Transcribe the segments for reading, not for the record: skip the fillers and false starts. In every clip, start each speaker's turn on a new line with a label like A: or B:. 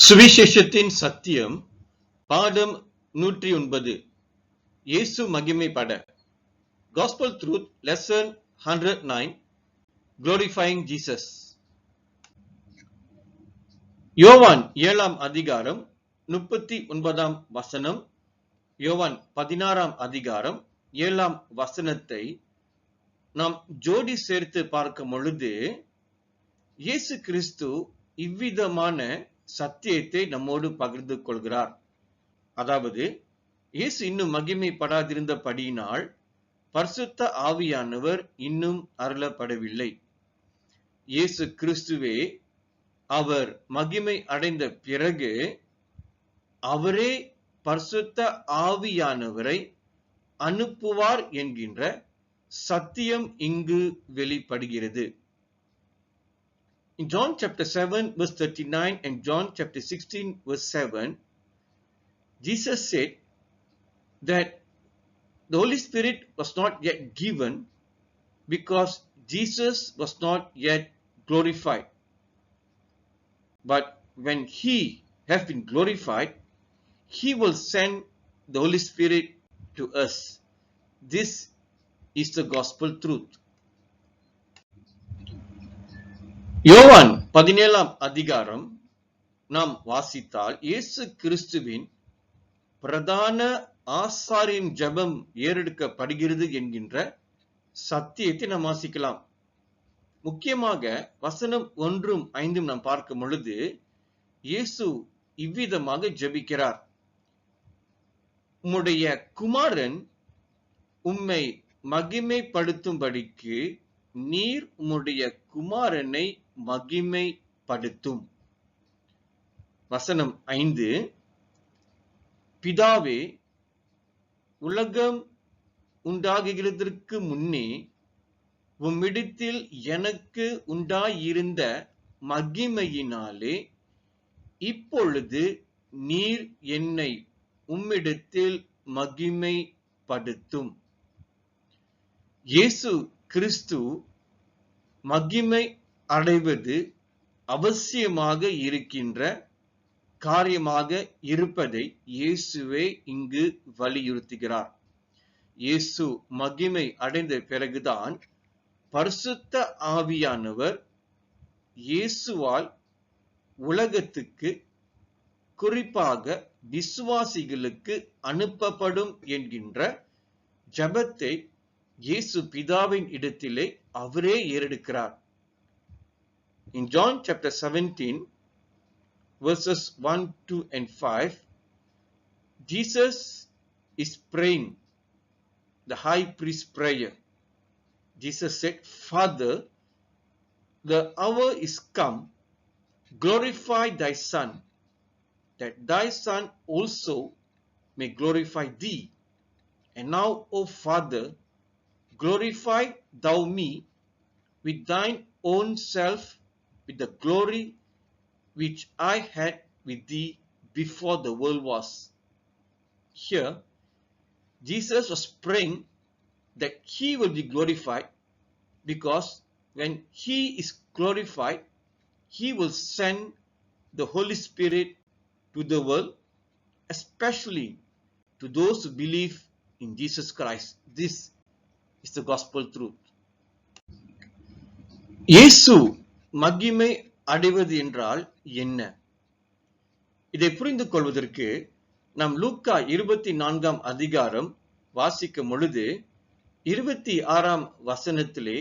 A: சுவிசேஷத்தின் சத்தியம் பாடம் 109 இயேசு மகிமைப்பட. Gospel Truth Lesson 109 Glorifying Jesus. யோவான் 7ஆம் அதிகாரம் 39ஆம் வசனம், யோவான் 16ஆம் அதிகாரம் 7ஆம் வசனத்தை நாம் ஜோடி சேர்த்து பார்க்கும் பொழுது, இயேசு கிறிஸ்து இவ்விதமான சத்தியத்தை நம்மோடு பகிர்ந்து கொள்கிறார். அதாவது, இயேசு இன்னும் மகிமைப்படாதிருந்தபடியினால் பரிசுத்த ஆவியானவர் இன்னும் அருளப்படவில்லை. இயேசு கிறிஸ்துவே அவர் மகிமை அடைந்த பிறகு அவரே பரிசுத்த ஆவியானவரை அனுப்புவார் என்கின்ற சத்தியம் இங்கு வெளிப்படுகிறது. In John chapter 7 verse 39 and John chapter 16 verse 7, Jesus said that the Holy Spirit was not yet given because Jesus was not yet glorified. But when he has been glorified, he will send the Holy Spirit to us. This is the gospel truth. யோவான் 17ஆம் அதிகாரம் நாம் வாசித்தால், இயேசு கிறிஸ்துவின் பிரதான ஆசாரியின் ஜெபம் ஏறெடுக்கப்படுகிறது என்கின்ற சத்தியத்தை நாம் வாசிக்கலாம். முக்கியமாக வசனம் 1-5 நாம் பார்க்கும் பொழுது, இயேசு இவ்விதமாக ஜெபிக்கிறார்: உம்முடைய குமாரன் உம்மை மகிமைப்படுத்தும்படிக்கு நீர் உம்முடைய குமாரனை மகிமைப்படுத்தும். வசனம் 5, பிதாவே, உலகம் உண்டாகுகிறதற்கு முன்னே உம்மிடத்தில் எனக்கு உண்டாயிருந்த மகிமையினாலே இப்பொழுது நீர் என்னை உம்மிடத்தில் மகிமைப்படுத்தும். இயேசு கிறிஸ்து மகிமை அடைவது அவசியமாக இருக்கின்ற காரியமாக இருப்பதை இயேசுவே இங்கு வலியுறுத்துகிறார். இயேசு மகிமை அடைந்த பிறகுதான் பரிசுத்த ஆவியானவர் இயேசுவால் உலகத்துக்கு, குறிப்பாக விசுவாசிகளுக்கு அனுப்பப்படும் என்கின்ற ஜெபத்தை இயேசு பிதாவின் இடத்திலே அவரே ஏறெடுக்கிறார். In John chapter 17 verses 1, 2 and 5, Jesus is praying the high priest prayer. Jesus said, Father, the hour is come, glorify thy Son, that thy Son also may glorify thee. And now, O Father, glorify thou me with thine own self, with the glory which I had with thee before the world was. Here, Jesus was praying that he will be glorified, because when he is glorified, he will send the Holy Spirit to the world, especially to those who believe in Jesus Christ. This is the gospel truth. இயேசு மகிமை அடைவது என்றால் என்ன? இதை புரிந்து கொள்வதற்கு நாம் லூக்கா 24ஆம் அதிகாரம் வாசிக்கும் பொழுது 26ஆம் வசனத்திலே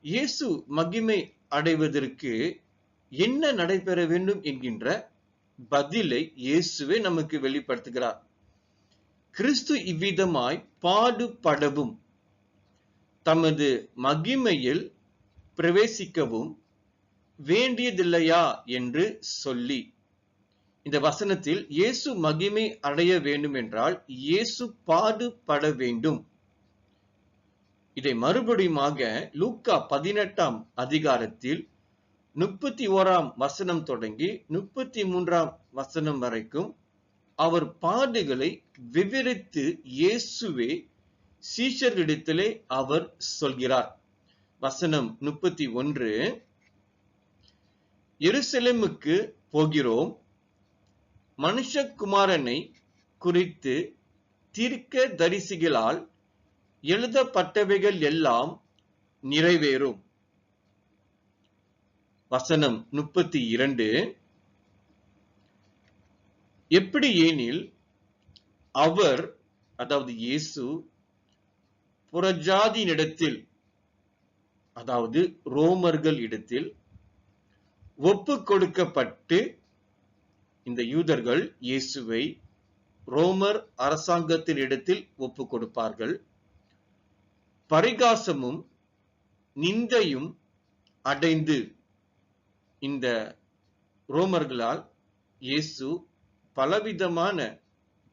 A: இயேசு மகிமை அடைவதற்கு என்ன நடைபெற வேண்டும் என்கின்ற பதிலை இயேசுவே நமக்கு வெளிப்படுத்துகிறார். கிறிஸ்து இவ்விதமாய் பாடுபடவும் தமது மகிமையில் பிரவேசிக்கவும் வேண்டியதில்லையா என்று சொல்லி, இந்த வசனத்தில் இயேசு மகிமை அடைய வேண்டும் என்றால் இயேசு பாடுபட வேண்டும். இதை மறுபடியுமாக லூக்கா 18ஆம் அதிகாரத்தில் 31ஆம் வசனம் தொடங்கி 33ஆம் வசனம் வரைக்கும் அவர் பாடுகளை விவரித்து இயேசுவே சீஷர்களிடத்திலே அவர் சொல்கிறார். வசனம் 31, எருசலேமுக்கு போகிறோம், மனுஷகுமாரனை குறித்து தீர்க்க தரிசிகளால் எழுதப்பட்டவைகள் எல்லாம் நிறைவேறும். வசனம் 32. எப்படி எனில் அவர், அதாவது இயேசு, புறஜாதியினிடத்தில், அதாவது ரோமர்கள் இடத்தில் ஒப்பு கொடுக்கப்பட்டு, இந்த யூதர்கள் இயேசுவை ரோமர் அரசாங்கத்தின் இடத்தில் ஒப்பு கொடுப்பார்கள். பரிகாசமும் நிந்தையும் அடைந்து இந்த ரோமர்களால் இயேசு பலவிதமான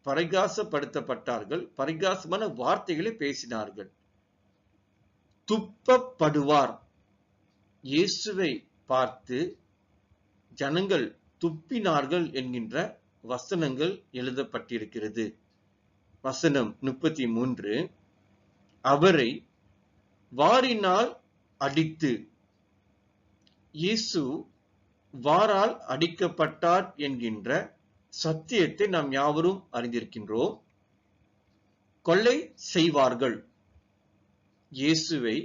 A: பரிகாசப்படுத்தப்பட்டார்கள். பரிகாசமான வார்த்தைகளை பேசினார்கள். துப்பப்படுவார். இயேசுவை பார்த்து ஜனங்கள் துப்பினார்கள் என்கின்ற வசனங்கள் எழுதப்பட்டிருக்கிறது. வசனம் 33. அவரை வாரினால் அடித்து, இயேசு வாரால் அடிக்கப்பட்டார் என்கின்ற சத்தியத்தை நாம் யாவரும் அறிந்திருக்கின்றோம். கொலை செய்வார்கள். இயேசுவை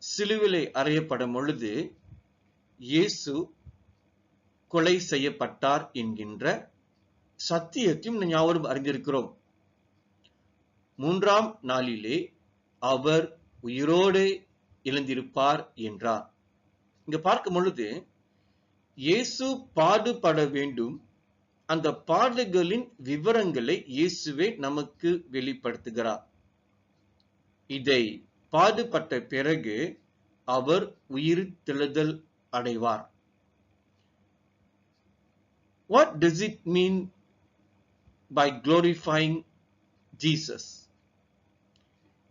A: சிலுவிலை அறையப்படும் பொழுது இயேசு கொலை செய்யப்பட்டார் என்கின்ற சத்தியத்தையும் நாம் யாவரும் அறிந்திருக்கிறோம். 3ஆம் நாளிலே அவர் உயிரோடு எழுந்திருப்பார் என்றார். இங்க பார்க்கும் பொழுது இயேசு பாடுபட வேண்டும். அந்த பாடுகளின் விவரங்களை இயேசுவே நமக்கு வெளிப்படுத்துகிறார். இதை பாடுபட்ட பிறகு அவர் உயிர்த்தெழுதல் அடைவார். What does it mean by glorifying Jesus?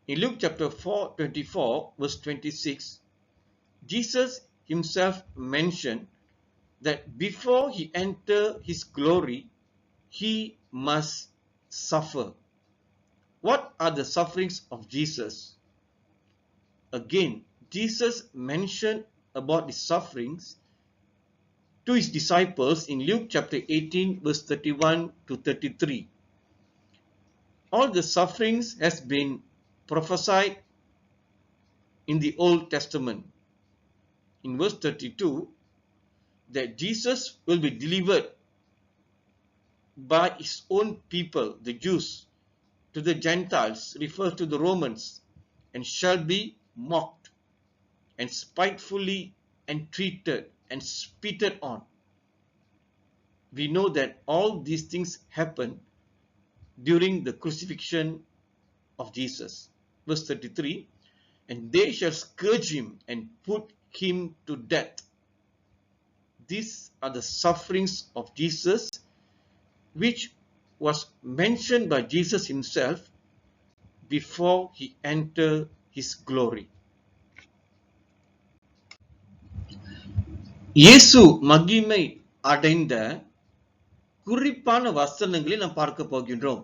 A: In Luke chapter 24, verse 26, Jesus himself mentioned that before he enter his glory, he must suffer. What are the sufferings of Jesus? Again, Jesus mentioned about his sufferings to his disciples in Luke chapter 18, verse 31 to 33. All the sufferings has been prophesied in the Old Testament. In verse 32, that Jesus will be delivered by his own people, the Jews, to the Gentiles, refers to the Romans, and shall be mocked and spitefully entreated and spitted on. We know that all these things happened during the crucifixion of Jesus. Verse 33, and they shall scourge him and put him to death. These are the sufferings of Jesus, which was mentioned by Jesus himself before he entered his glory. இயேசு மகிமை அடைந்த குறிப்பான வசனங்களை நாம் பார்க்க போகின்றோம்.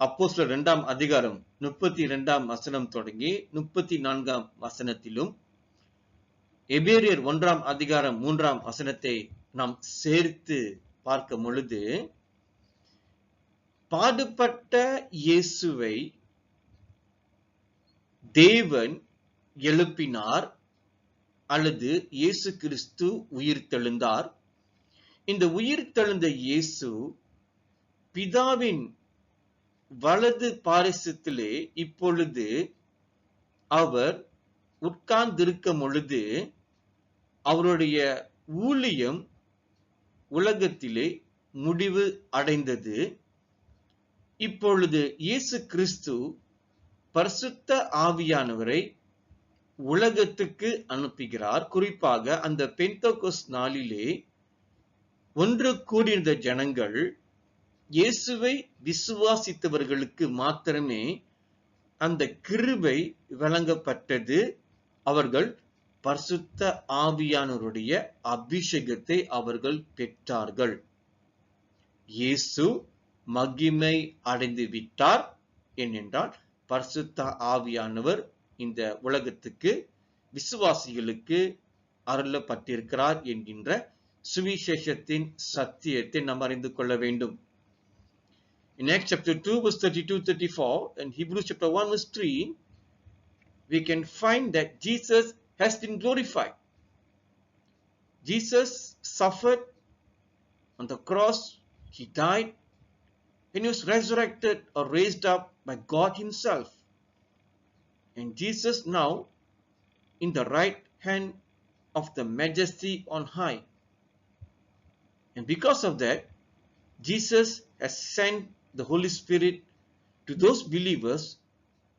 A: அப்போஸ்தலர் 2ஆம் அதிகாரம் 32ஆம் வசனம் தொடங்கி 34ஆம் வசனத்திலும், எபிரேயர் 1ஆம் அதிகாரம் 3ஆம் வசனத்தை நாம் சேர்த்து பார்க்கும் பொழுது, பாடுபட்ட இயேசுவை தேவன் எழுப்பினார் அல்லது இயேசு கிறிஸ்து உயிர்த்தெழுந்தார். இந்த உயிர்த்தெழுந்த இயேசு பிதாவின் வலது பாரிசத்திலே இப்பொழுது அவர் உட்கார்ந்திருக்கும் பொழுது அவருடைய ஊழியம் உலகத்திலே முடிவு அடைந்தது. இப்பொழுது இயேசு கிறிஸ்து பரிசுத்த ஆவியானவரை உலகத்துக்கு அனுப்புகிறார். குறிப்பாக அந்த பெந்தெகோஸ்து நாளிலே ஒன்று கூடியிருந்த ஜனங்கள் இயேசுவை விசுவாசித்தவர்களுக்கு மாத்திரமே அந்த கிருபை வழங்கப்பட்டது. அவர்கள் பரிசுத்த ஆவியானவருடைய அபிஷேகத்தை அவர்கள் பெற்றார்கள். இயேசு மகிமை அடைந்து விட்டார் ஏனென்றால் பரிசுத்த ஆவியானவர் இந்த உலகத்துக்கு விசுவாசிகளுக்கு அருளப்பட்டிருக்கிறார் என்கின்ற சுவிசேஷத்தின் சத்தியத்தை நாம் அறிந்து கொள்ள வேண்டும். In Acts chapter 2 verse 32-34 and Hebrews chapter 1 verse 3, we can find that Jesus has been glorified. Jesus suffered on the cross, he died, and he was resurrected or raised up by God himself. And Jesus now in the right hand of the majesty on high. And because of that, Jesus has sent the Holy Spirit to those believers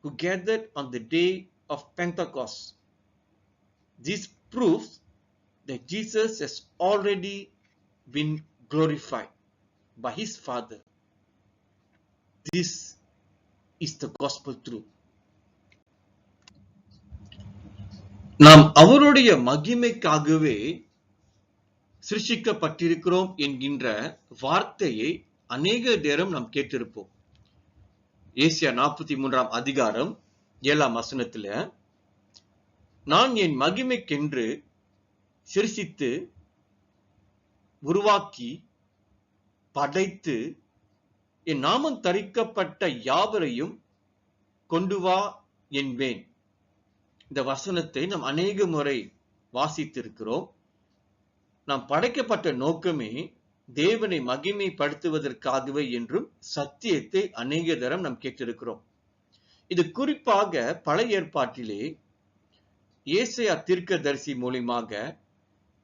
A: who gathered on the day of Pentecost. This proves that Jesus has already been glorified by his Father. This is the gospel truth. நாம் அவருடைய மகிமைக்காகவே சிருஷ்டிக்கப்பட்டிருக்கிறோம் என்கின்ற வார்த்தையை அநேக நேரம் நாம் கேட்டிருப்போம். Asia 43 அதிகாரம் 7 வசனத்துல, நான் என் மகிமைக்கென்று சிருஷ்டித்து உருவாக்கி படைத்து என் நாமம் தரிக்கப்பட்ட யாவரையும் கொண்டு வா என்பேன். இந்த வசனத்தை நாம் அநேக முறை வாசித்திருக்கிறோம். நாம் படைக்கப்பட்ட நோக்கமே தேவனை மகிமைப்படுத்துவதற்காகவே என்றும் சத்தியத்தை அநேக தரம் நாம் கேட்டிருக்கிறோம். இது குறிப்பாக பழைய ஏற்பாட்டிலே ஏசாயா தீர்க்கதரிசி மூலமாக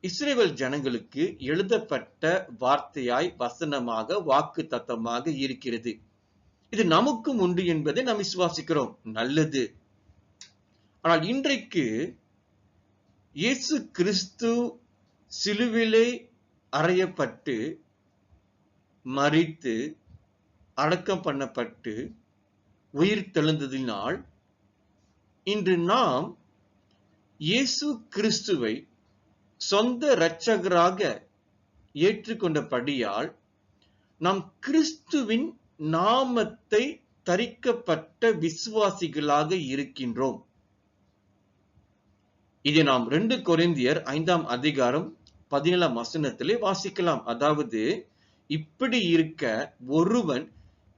A: இஸ்ரவேல் ஜனங்களுக்கு எழுதப்பட்ட வார்த்தையாய் வசனமாக வாக்கு தத்தமாக இருக்கிறது. இது நமக்கும் உண்டு என்பதை நாம் விசுவாசிக்கிறோம். நல்லது. ஆனால் இன்றைக்கு இயேசு கிறிஸ்து சிலுவிலே அறையப்பட்டு மரித்து அடக்கம் பண்ணப்பட்டு உயிர் தெழுந்ததினால் இன்று நாம் இயேசு கிறிஸ்துவை சொந்த இரட்சகராக ஏற்றுக்கொண்டபடியால் நாம் கிறிஸ்துவின் நாமத்தை தரிக்கப்பட்ட விசுவாசிகளாக இருக்கின்றோம். இதை நாம் 2 கொரிந்தியர் 5 அதிகாரம் 17 வசனத்திலே வாசிக்கலாம். அதாவது, இப்படி இருக்க ஒருவன்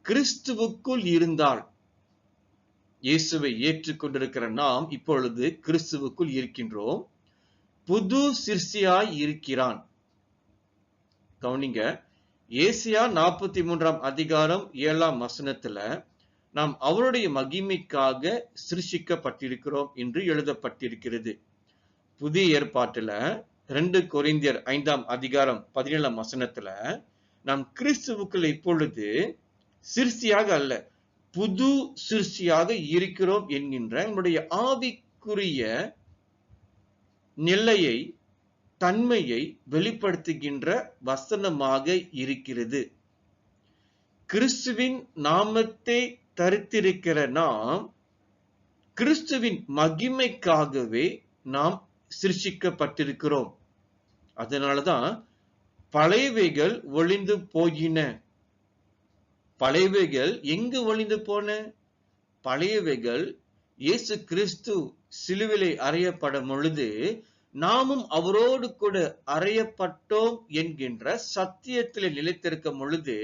A: கிறிஸ்துவுக்குள் இருந்தால், இயேசுவை ஏற்றுக்கொண்டிருக்கிற நாம் இப்பொழுது கிறிஸ்துவுக்குள் இருக்கின்றோம், புது சிருஷ்டியாய் இருக்கிறான். கவனிங்க, ஏசாயா 43 அதிகாரம் 7 வசனத்துல நாம் அவருடைய மகிமைக்காக சிருஷ்டிக்கப்பட்டிருக்கிறோம் என்று எழுதப்பட்டிருக்கிறது. புதிய ஏற்பாட்டுல 2 கொரிந்தியர் 5 அதிகாரம் 17 வசனத்துல நாம் கிறிஸ்துவுக்குள் இப்பொழுது சிருஷ்டியாக அல்ல, புது சிருஷ்டியாக இருக்கிறோம் என்கின்ற நம்முடைய ஆவிக்குரிய நிலையை, தன்மையை வெளிப்படுத்துகின்ற வசனமாக இருக்கிறது. கிறிஸ்துவின் நாமத்தை தரித்திருக்கிற நாம் கிறிஸ்துவின் மகிமைக்காகவே நாம் சிருஷ்டிக்கப்பட்டிருக்கிறோம். அதனாலதான் பழையவைகள் ஒளிந்து போயின. பழையவைகள் எங்கு ஒளிந்து போன? பழையவைகள் இயேசு கிறிஸ்து சிலுவிலே அறையப்படும் பொழுது நாமும் அவரோடு கூட அறையப்பட்டோம் என்கின்ற சத்தியத்திலே நிலைத்திருக்கும் பொழுது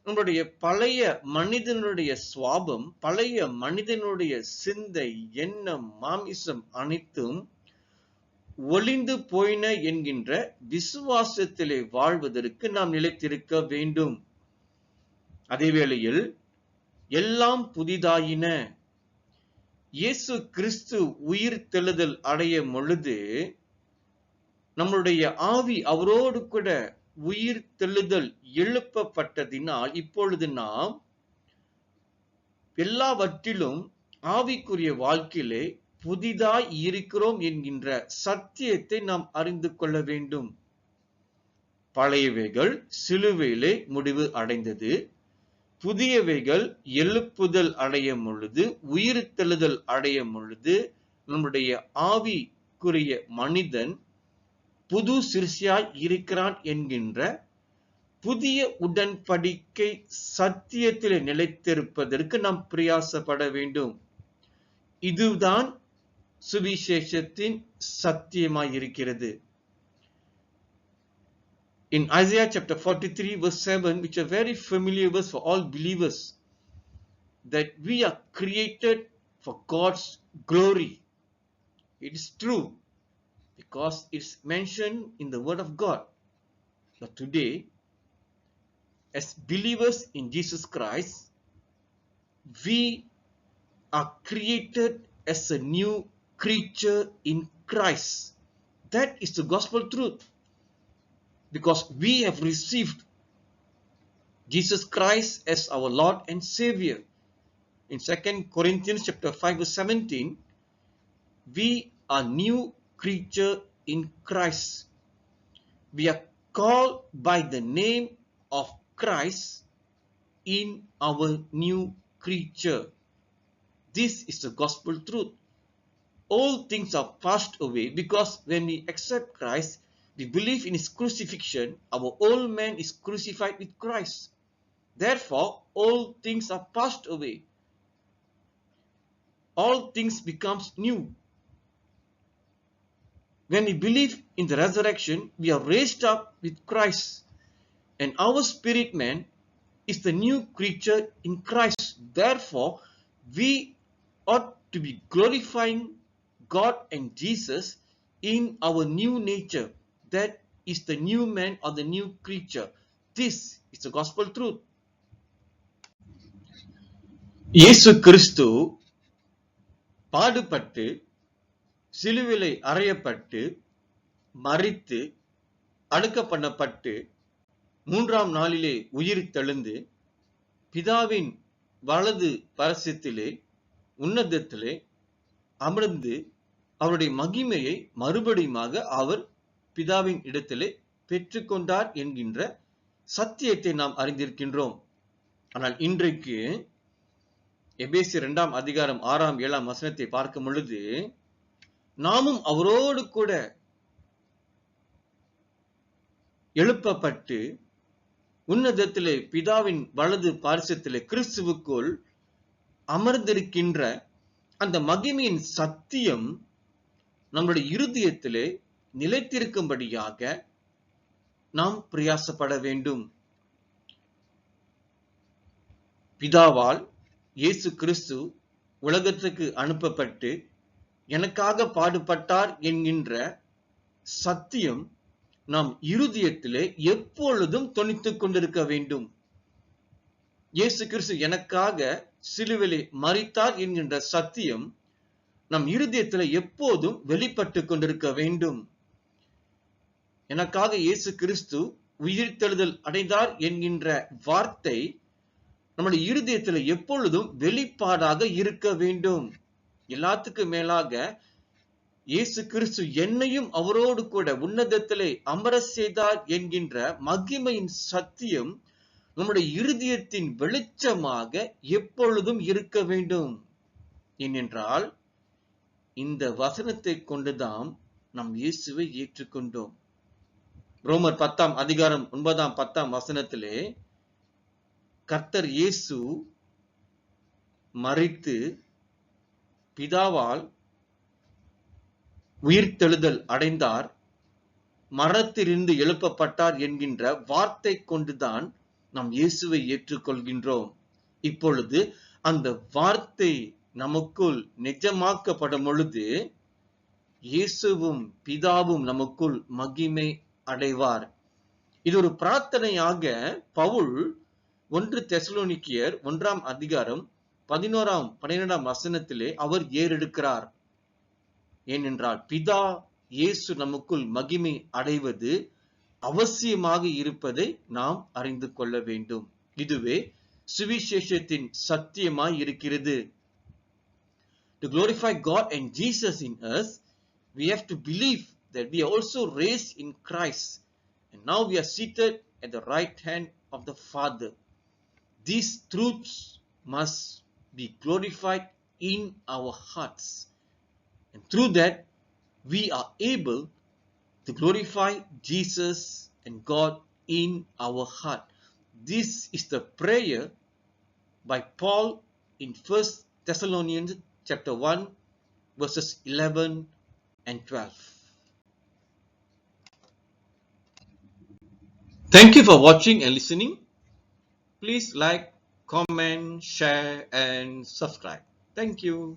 A: நம்முடைய பழைய மனிதனுடைய சுவாபம், பழைய மனிதனுடைய சிந்தை, எண்ணம், மாமிசம் அனைத்தும் ஒளிந்து போயின என்கின்ற விசுவாசத்திலே வாழ்வதற்கு நாம் நிலைத்திருக்க வேண்டும். அதே வேளையில் எல்லாம் புதிதாயின. இயேசு கிறிஸ்து உயிர் தெழுதல் அடையும் பொழுது நம்முடைய ஆவி அவரோடு கூட உயிர் தெழுதல் எழுப்பப்பட்டதினால் இப்பொழுது நாம் எல்லாவற்றிலும் ஆவிக்குரிய வாழ்க்கையிலே புதிதாய் இருக்கிறோம் என்கின்ற சத்தியத்தை நாம் அறிந்து கொள்ள வேண்டும். பழையவைகள் சிலுவையிலே முடிவு அடைந்தது. புதியவைகள் எழுப்புதல் அடையும் பொழுது, உயிர் தெழுதல் அடையும் பொழுது நம்முடைய ஆவிக்குரிய மனிதன் புது சிருஷ்டியாய் இருக்கிறான் என்கின்ற புதிய உடன்படிக்கை சத்தியத்தில் நிலைத்திருப்பதற்கு நாம் பிரயாசப்பட வேண்டும். இதுதான் சுவிசேஷத்தின் சத்தியமாய் இருக்கிறது. in Isaiah chapter 43 verse 7, which are very familiar verse for all believers, that we are created for God's glory. It is true because it's mentioned in the Word of God. But today, as believers in Jesus Christ, we are created as a new creature in Christ. That is the gospel truth. Because we have received Jesus Christ as our Lord and Savior. In 2 Corinthians chapter 5 verse 17, we are new creature in Christ. We are called by the name of Christ in our new creature. This is the gospel truth. All things are passed away because when we accept Christ, we believe in His crucifixion, our old man is crucified with Christ. Therefore, all things are passed away. All things becomes new. When we believe in the resurrection, we are raised up with Christ. And our spirit man is the new creature in Christ. Therefore, we ought to be glorifying God and Jesus in our new nature. That is the new man or the new creature. This is the gospel truth. இயேசு கிறிஸ்து பாடுபட்டு சிலுவிலை அறையப்பட்டு மரித்து அடக்கம் பண்ணப்பட்டு மூன்றாம் நாளிலே உயிர் தெழுந்து பிதாவின் வலது பரசத்திலே உன்னதத்திலே அமர்ந்து அவருடைய மகிமையை மறுபடியுமாக அவர் பிதாவின் இடத்திலே பெற்றுக்கொண்டார் என்கின்ற சத்தியத்தை நாம் அறிந்திருக்கின்றோம். ஆனால் இன்றைக்கு எபேசியர் 2 அதிகாரம் 6 7 வசனத்தை பார்க்கும் பொழுது நாமும் அவரோடு கூட எழுப்பப்பட்டு உன்னதத்திலே பிதாவின் வலது பார்சத்திலே கிறிஸ்துவுக்குள் அமர்ந்திருக்கின்ற அந்த மகிமையின் சத்தியம் நம்முடைய இருதயத்திலே நிலைத்திருக்கும்படியாக நாம் பிரயாசப்பட வேண்டும். பிதாவால் இயேசு கிறிஸ்து உலகத்துக்கு அனுப்பப்பட்டு எனக்காக பாடுபட்டார் என்கின்ற சத்தியம் நாம் இருதயத்திலே எப்பொழுதும் தொனித்துக் கொண்டிருக்க வேண்டும். இயேசு கிறிஸ்து எனக்காக சிலுவிலே மரித்தார் என்கின்ற சத்தியம் நம் இருதயத்திலே எப்போதும் வெளிப்பட்டு கொண்டிருக்க வேண்டும். எனக்காக இயேசு கிறிஸ்து உயிர்த்தெழுதல் அடைந்தார் என்கின்ற வார்த்தை நம்முடைய இருதயத்திலே எப்பொழுதும் வெளிப்பாடாக இருக்க வேண்டும். எல்லாத்துக்கும் மேலாக இயேசு கிறிஸ்து என்னையும் அவரோடு கூட உன்னதத்திலே அமர செய்தார் என்கின்ற மகிமையின் சத்தியம் நம்முடைய இருதயத்தின் வெளிச்சமாக எப்பொழுதும் இருக்க வேண்டும். ஏனென்றால் இந்த வசனத்தை கொண்டுதான் நாம் இயேசுவை ஏற்றுக்கொண்டோம். ரோமர் 10 அதிகாரம் 9 10 வசனத்திலே கர்த்தர் இயேசு மரித்து பிதாவால் உயிர்த்தெழுதல் அடைந்தார், மரணத்திலிருந்து எழுப்பப்பட்டார் என்கின்ற வார்த்தை கொண்டுதான் நாம் இயேசுவை ஏற்றுக்கொள்கின்றோம். இப்பொழுது அந்த வார்த்தை நமக்குள் நிஜமாக்கப்படும் பொழுது இயேசுவும் பிதாவும் நமக்குள் மகிமை அடைவார். இது ஒரு பிரார்த்தனையாக பவுல் 1 தெசலோனிக்கேயர் 1 அதிகாரம் 11 12 வசனத்திலே அவர் ஏறெடுக்கிறார். ஏனென்றால் பிதா இயேசு நமக்குள் மகிமை அடைவது அவசியமாக இருப்பதை நாம் அறிந்து கொள்ள வேண்டும். இதுவே சுவிசேஷத்தின் சத்தியமாய் இருக்கிறது. To glorify God and Jesus in us, we have to believe that we are also raised in Christ and now we are seated at the right hand of the Father. These truths must be glorified in our hearts, and through that we are able to glorify Jesus and God in our heart. This is the prayer by Paul in 1 Thessalonians chapter 1 verses 11 and 12. Thank you for watching and listening. Please like, comment, share and subscribe. Thank you.